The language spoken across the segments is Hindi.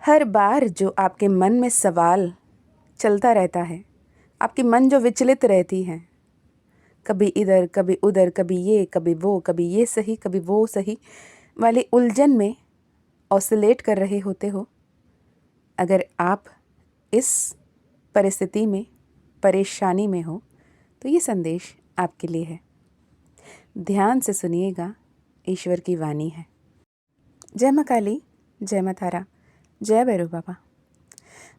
हर बार जो आपके मन में सवाल चलता रहता है, आपकी मन जो विचलित रहती है, कभी इधर कभी उधर, कभी ये कभी वो, कभी ये सही कभी वो सही वाली उलझन में ऑसिलेट कर रहे होते हो, अगर आप इस परिस्थिति में परेशानी में हो तो ये संदेश आपके लिए है। ध्यान से सुनिएगा, ईश्वर की वाणी है। जय माँ काली, जय माँ तारा, जय भैरव बाबा।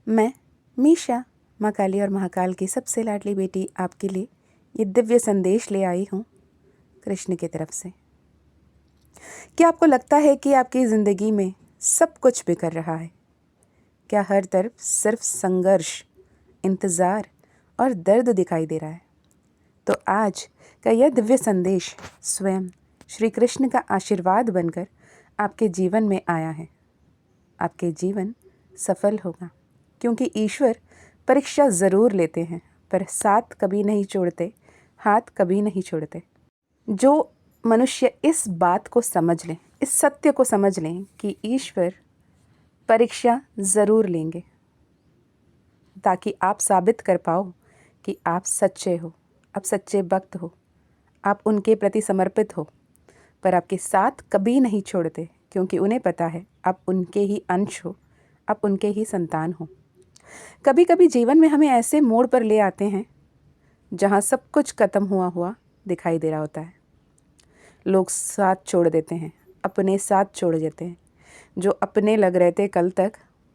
मैं मीशा, माँ काली और महाकाल की सबसे लाडली बेटी, आपके लिए ये दिव्य संदेश ले आई हूँ कृष्ण की तरफ से। क्या आपको लगता है कि आपकी ज़िंदगी में सब कुछ बिखर रहा है? क्या हर तरफ सिर्फ संघर्ष, इंतज़ार और दर्द दिखाई दे रहा है? तो आज का यह दिव्य संदेश स्वयं श्री कृष्ण का आशीर्वाद बनकर आपके जीवन में आया है। आपके जीवन सफल होगा, क्योंकि ईश्वर परीक्षा ज़रूर लेते हैं, पर साथ कभी नहीं छोड़ते, हाथ कभी नहीं छोड़ते। जो मनुष्य इस बात को समझ लें, इस सत्य को समझ लें कि ईश्वर परीक्षा ज़रूर लेंगे, ताकि आप साबित कर पाओ कि आप सच्चे हो, आप सच्चे भक्त हो, आप उनके प्रति समर्पित हो, पर आपके साथ कभी नहीं छोड़ते, क्योंकि उन्हें पता है आप उनके ही अंश हो, आप उनके ही संतान हो। कभी कभी जीवन में हमें ऐसे मोड़ पर ले आते हैं जहाँ सब कुछ खत्म हुआ हुआ दिखाई दे रहा होता है। लोग साथ छोड़ देते हैं, अपने साथ छोड़ देते हैं। जो अपने लग रहे थे कल तक,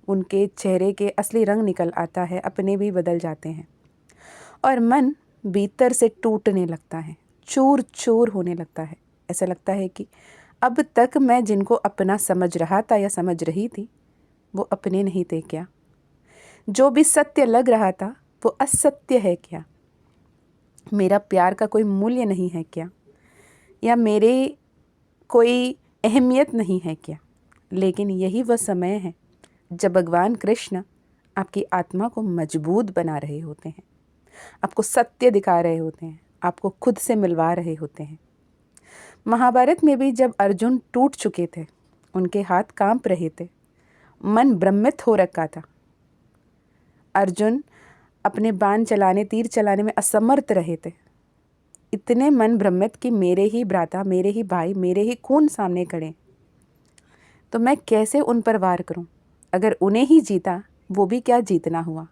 उनके चेहरे के असली रंग निकल आता है, अपने भी बदल जाते हैं और मन भीतर से टूटने लगता है, चूर चूर होने लगता है। ऐसा लगता है कि अब तक मैं जिनको अपना समझ रहा था या समझ रही थी, वो अपने नहीं थे क्या? जो भी सत्य लग रहा था वो असत्य है क्या? मेरा प्यार का कोई मूल्य नहीं है क्या? या मेरे कोई अहमियत नहीं है क्या? लेकिन यही वह समय है जब भगवान कृष्ण आपकी आत्मा को मजबूत बना रहे होते हैं, आपको सत्य दिखा रहे होते हैं, आपको खुद से मिलवा रहे होते हैं। महाभारत में भी जब अर्जुन टूट चुके थे, उनके हाथ कांप रहे थे, मन भ्रमित हो रखा था, अर्जुन अपने बाण चलाने, तीर चलाने में असमर्थ रहे थे, इतने मन भ्रमित कि मेरे ही भ्राता, मेरे ही भाई, मेरे ही खून सामने खड़े, तो मैं कैसे उन पर वार करूं? अगर उन्हें ही जीता, वो भी क्या जीतना हुआ?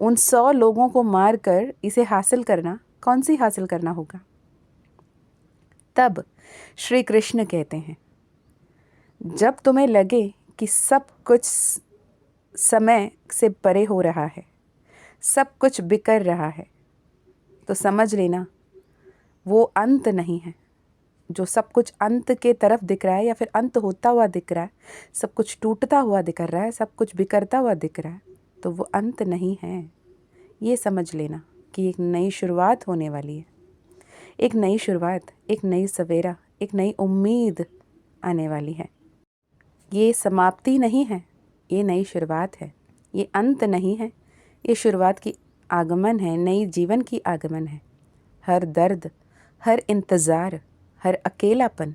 उन 100 लोगों को मार कर इसे हासिल करना, कौन सी हासिल करना होगा? तब श्री कृष्ण कहते हैं, जब तुम्हें लगे कि सब कुछ समय से परे हो रहा है, सब कुछ बिखर रहा है, तो समझ लेना वो अंत नहीं है। जो सब कुछ अंत के तरफ दिख रहा है या फिर अंत होता हुआ दिख रहा है, सब कुछ टूटता हुआ दिख रहा है, सब कुछ बिखरता हुआ दिख रहा है, तो वो अंत नहीं है। ये समझ लेना कि एक नई शुरुआत होने वाली है, एक नई शुरुआत, एक नई सवेरा, एक नई उम्मीद आने वाली है। ये समाप्ति नहीं है, ये नई शुरुआत है। ये अंत नहीं है, ये शुरुआत की आगमन है, नई जीवन की आगमन है। हर दर्द, हर इंतज़ार, हर अकेलापन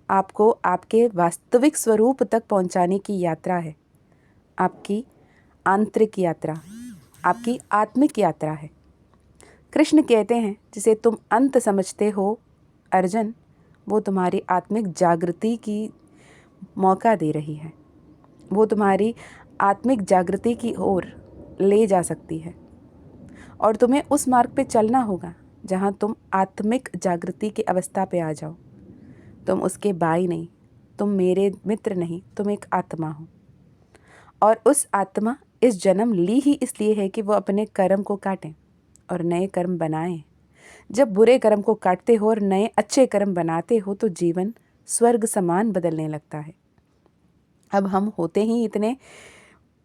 आपको आपके वास्तविक स्वरूप तक पहुंचाने की यात्रा है। आपकी आंतरिक यात्रा, आपकी आत्मिक यात्रा है। कृष्ण कहते हैं, जिसे तुम अंत समझते हो अर्जुन, वो तुम्हारी आत्मिक जागृति की मौका दे रही है। वो तुम्हारी आत्मिक जागृति की ओर ले जा सकती है और तुम्हें उस मार्ग पे चलना होगा जहाँ तुम आत्मिक जागृति की अवस्था पे आ जाओ। तुम उसके भाई नहीं, तुम मेरे मित्र नहीं, तुम एक आत्मा हो, और उस आत्मा इस जन्म ली ही इसलिए है कि वो अपने कर्म को काटें और नए कर्म बनाएं। जब बुरे कर्म को काटते हो और नए अच्छे कर्म बनाते हो तो जीवन स्वर्ग समान बदलने लगता है। अब हम होते ही इतने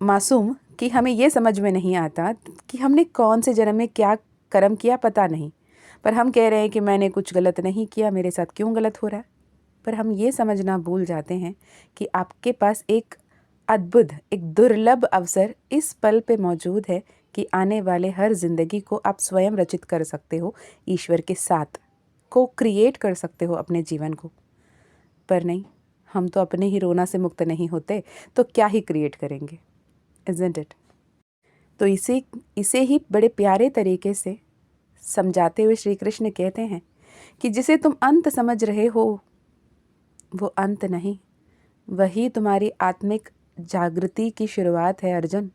मासूम कि हमें ये समझ में नहीं आता कि हमने कौन से जन्म में क्या कर्म किया, पता नहीं, पर हम कह रहे हैं कि मैंने कुछ गलत नहीं किया, मेरे साथ क्यों गलत हो रहा है। पर हम ये समझना भूल जाते हैं कि आपके पास एक अद्भुत, एक दुर्लभ अवसर इस पल पे मौजूद है कि आने वाले हर जिंदगी को आप स्वयं रचित कर सकते हो, ईश्वर के साथ को क्रिएट कर सकते हो अपने जीवन को। पर नहीं, हम तो अपने ही रोना से मुक्त नहीं होते तो क्या ही क्रिएट करेंगे, इज़न्ट इट? तो इसे ही बड़े प्यारे तरीके से समझाते हुए श्री कृष्ण कहते हैं कि जिसे तुम अंत समझ रहे हो वो अंत नहीं, वही तुम्हारी आत्मिक जागृति की शुरुआत है अर्जुन।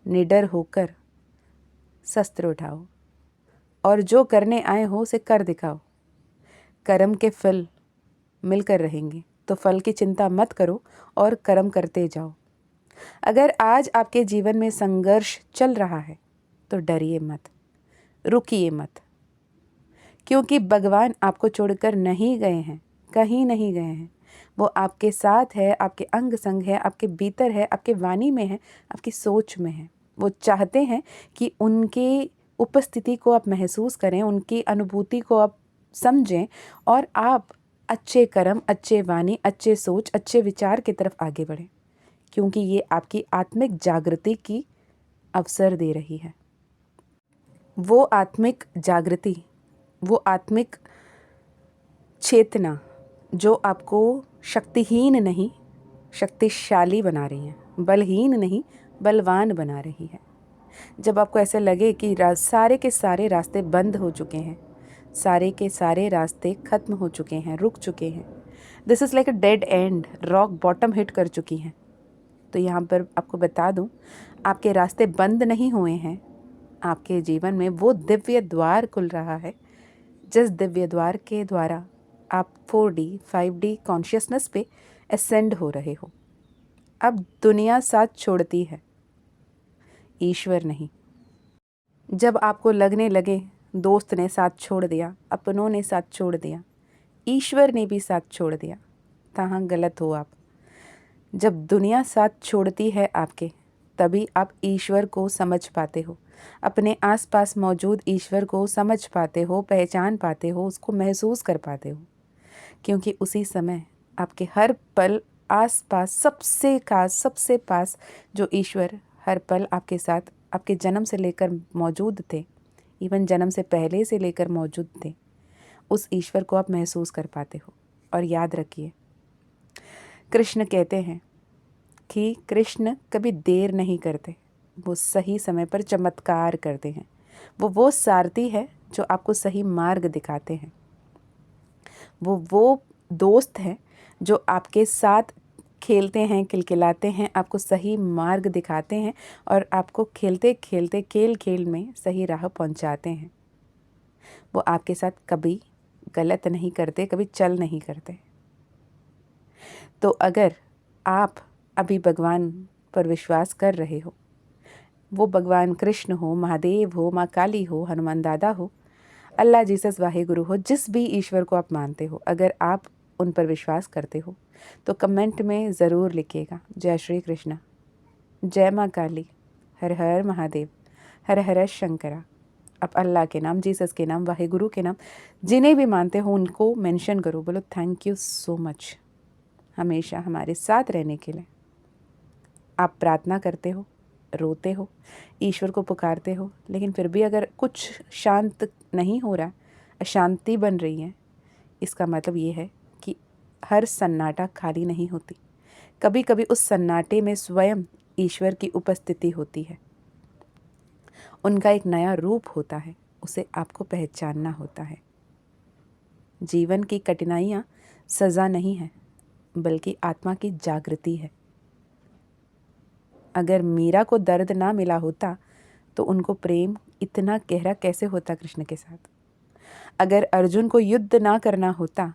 निडर होकर शस्त्र उठाओ और जो करने आए हो उसे कर दिखाओ। कर्म के फल मिलकर रहेंगे, तो फल की चिंता मत करो और कर्म करते जाओ। अगर आज आपके जीवन में संघर्ष चल रहा है तो डरिए मत, रुकिए मत, क्योंकि भगवान आपको छोड़कर नहीं गए हैं, कहीं नहीं गए हैं। वो आपके साथ है, आपके अंग संग है, आपके भीतर है, आपके वाणी में है, आपकी सोच में है। वो चाहते हैं कि उनकी उपस्थिति को आप महसूस करें, उनकी अनुभूति को आप समझें और आप अच्छे कर्म, अच्छे वाणी, अच्छे सोच, अच्छे विचार की तरफ आगे बढ़ें, क्योंकि ये आपकी आत्मिक जागृति की अवसर दे रही है। वो आत्मिक जागृति, वो आत्मिक चेतना जो आपको शक्तिहीन नहीं शक्तिशाली बना रही है, बलहीन नहीं बलवान बना रही है। जब आपको ऐसा लगे कि सारे के सारे रास्ते बंद हो चुके हैं, सारे के सारे रास्ते खत्म हो चुके हैं, रुक चुके हैं, this is like a dead and, rock bottom hit कर चुकी हैं, तो यहाँ पर आपको बता दूँ, आपके रास्ते बंद नहीं हुए हैं। आपके जीवन में वो दिव्य द्वार खुल रहा है जिस दिव्य द्वार के द्वारा आप 4D 5D कॉन्शियसनेस पे असेंड हो रहे हो। अब दुनिया साथ छोड़ती है, ईश्वर नहीं। जब आपको लगने लगे दोस्त ने साथ छोड़ दिया, अपनों ने साथ छोड़ दिया, ईश्वर ने भी साथ छोड़ दिया, तहाँ गलत हो आप। जब दुनिया साथ छोड़ती है आपके, तभी आप ईश्वर को समझ पाते हो, अपने आसपास मौजूद ईश्वर को समझ पाते हो, पहचान पाते हो, उसको महसूस कर पाते हो, क्योंकि उसी समय आपके हर पल आसपास सबसे खास, सबसे पास जो ईश्वर हर पल आपके साथ आपके जन्म से लेकर मौजूद थे, इवन जन्म से पहले से लेकर मौजूद थे, उस ईश्वर को आप महसूस कर पाते हो। और याद रखिए, कृष्ण कहते हैं कि कृष्ण कभी देर नहीं करते, वो सही समय पर चमत्कार करते हैं। वो सारथी है जो आपको सही मार्ग दिखाते हैं। वो दोस्त हैं जो आपके साथ खेलते हैं, खिलखिलाते हैं, आपको सही मार्ग दिखाते हैं और आपको खेलते खेलते खेल खेल में सही राह पहुंचाते हैं। वो आपके साथ कभी गलत नहीं करते, कभी चल नहीं करते। तो अगर आप अभी भगवान पर विश्वास कर रहे हो, वो भगवान कृष्ण हो, महादेव हो, माँ काली हो, हनुमान दादा हो, अल्लाह जीसस वाहेगुरु हो, जिस भी ईश्वर को आप मानते हो, अगर आप उन पर विश्वास करते हो तो कमेंट में ज़रूर लिखिएगा, जय श्री कृष्ण, जय माँ काली, हर हर महादेव, हर हर शंकरा। आप अल्लाह के नाम, जीसस के नाम, वाहेगुरु के नाम, जिन्हें भी मानते हो उनको मेंशन करो, बोलो थैंक यू सो मच हमेशा हमारे साथ रहने के लिए। आप प्रार्थना करते हो, रोते हो, ईश्वर को पुकारते हो, लेकिन फिर भी अगर कुछ शांत नहीं हो रहा, अशांति बन रही है, इसका मतलब ये है कि हर सन्नाटा खाली नहीं होती। कभी कभी उस सन्नाटे में स्वयं ईश्वर की उपस्थिति होती है, उनका एक नया रूप होता है, उसे आपको पहचानना होता है। जीवन की कठिनाइयाँ सज़ा नहीं है, बल्कि आत्मा की जागृति है। अगर मीरा को दर्द ना मिला होता तो उनको प्रेम इतना गहरा कैसे होता कृष्ण के साथ। अगर अर्जुन को युद्ध ना करना होता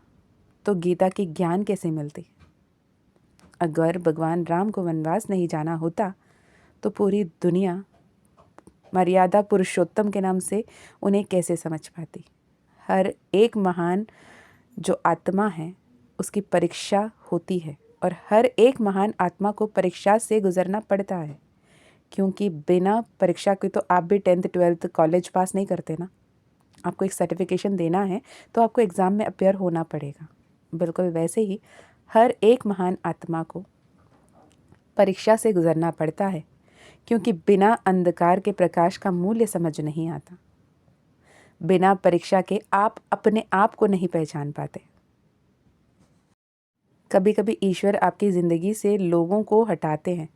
तो गीता की ज्ञान कैसे मिलती। अगर भगवान राम को वनवास नहीं जाना होता तो पूरी दुनिया मर्यादा पुरुषोत्तम के नाम से उन्हें कैसे समझ पाती। हर एक महान जो आत्मा है उसकी परीक्षा होती है और हर एक महान आत्मा को परीक्षा से गुजरना पड़ता है, क्योंकि बिना परीक्षा के तो आप भी 10th 12th कॉलेज पास नहीं करते ना। आपको एक सर्टिफिकेशन देना है तो आपको एग्ज़ाम में अपियर होना पड़ेगा। बिल्कुल वैसे ही हर एक महान आत्मा को परीक्षा से गुजरना पड़ता है, क्योंकि बिना अंधकार के प्रकाश का मूल्य समझ नहीं आता। बिना परीक्षा के आप अपने आप को नहीं पहचान पाते। कभी कभी ईश्वर आपकी ज़िंदगी से लोगों को हटाते हैं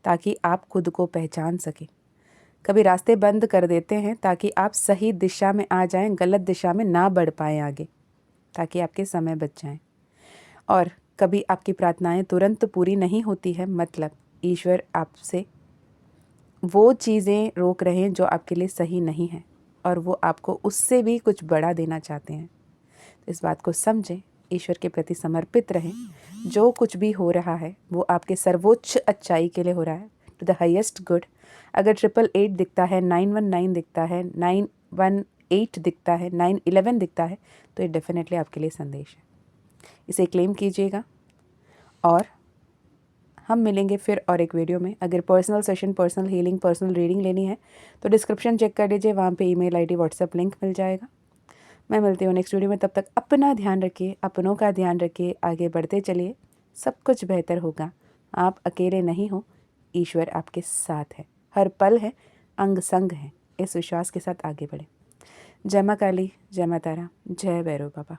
ताकि आप खुद को पहचान सकें। कभी रास्ते बंद कर देते हैं ताकि आप सही दिशा में आ जाएं, गलत दिशा में ना बढ़ पाएं आगे, ताकि आपके समय बच जाएं। और कभी आपकी प्रार्थनाएं तुरंत पूरी नहीं होती है, मतलब ईश्वर आपसे वो चीज़ें रोक रहे हैं जो आपके लिए सही नहीं है और वो आपको उससे भी कुछ बड़ा देना चाहते हैं। तो इस बात को समझें, ईश्वर के प्रति समर्पित रहें। जो कुछ भी हो रहा है वो आपके सर्वोच्च अच्छाई के लिए हो रहा है, टू द हाईएस्ट गुड। अगर 888 दिखता है, 919 दिखता है, 918 दिखता है, 911 दिखता है, तो ये डेफिनेटली आपके लिए संदेश है। इसे क्लेम कीजिएगा और हम मिलेंगे फिर और एक वीडियो में। अगर personal session, personal healing, personal reading लेनी है तो डिस्क्रिप्शन चेक कर लीजिए, वहाँ पे ईमेल आईडी, व्हाट्सएप लिंक मिल जाएगा। मैं मिलती हूँ नेक्स्ट वीडियो में। तब तक अपना ध्यान रखिए, अपनों का ध्यान रखिए, आगे बढ़ते चलिए, सब कुछ बेहतर होगा। आप अकेले नहीं हो, ईश्वर आपके साथ है, हर पल है, अंग संग है। इस विश्वास के साथ आगे बढ़े। जय माँ काली, जय माँ तारा, जय भैरव बाबा।